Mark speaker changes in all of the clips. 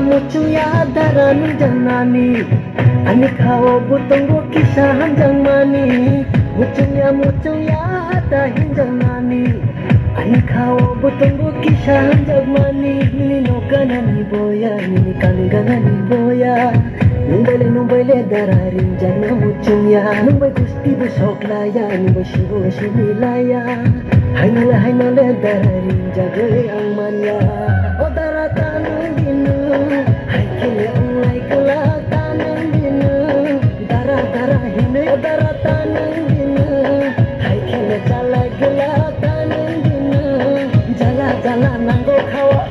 Speaker 1: Mucuya darani janani ani khawo butonggo kisahan jangmani mucuya dahin janani ani khawo butonggo kisahan jangmani nini no ganani boya nini kani ganani boya numbai dararin jana mucuya numbai gusti bu soklaya numbai shibu shimilaya hainale dararin jagai angmanya o daratan dinu haikile ungai kelatan dinu dara hine daratan dinu haikile jala gelatan dinu jala nanggo kawa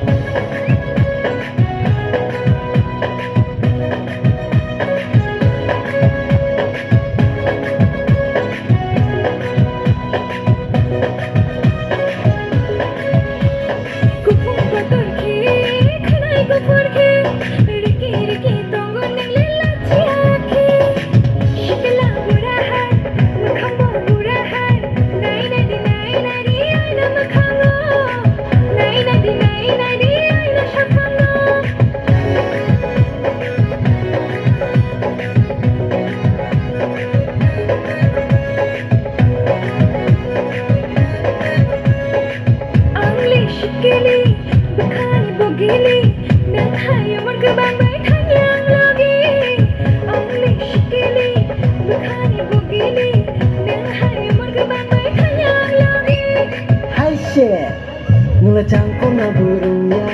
Speaker 1: mula cangkong na burung ya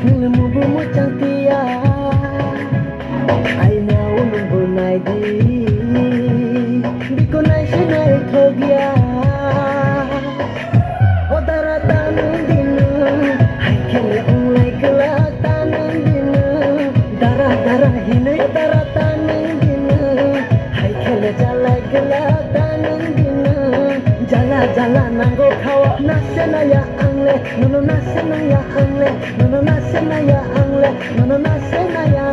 Speaker 1: mula mubu mo cantia ay na unong bunay di biko na sinay togya o daratan dinu ay kile unglay kelatan dinu dara hinay daratan dinu ay kile jala gelatan dinu jala nanggo kawa nasena ya angle nono nasena ya angle nono nasena ya angle nono nasena ya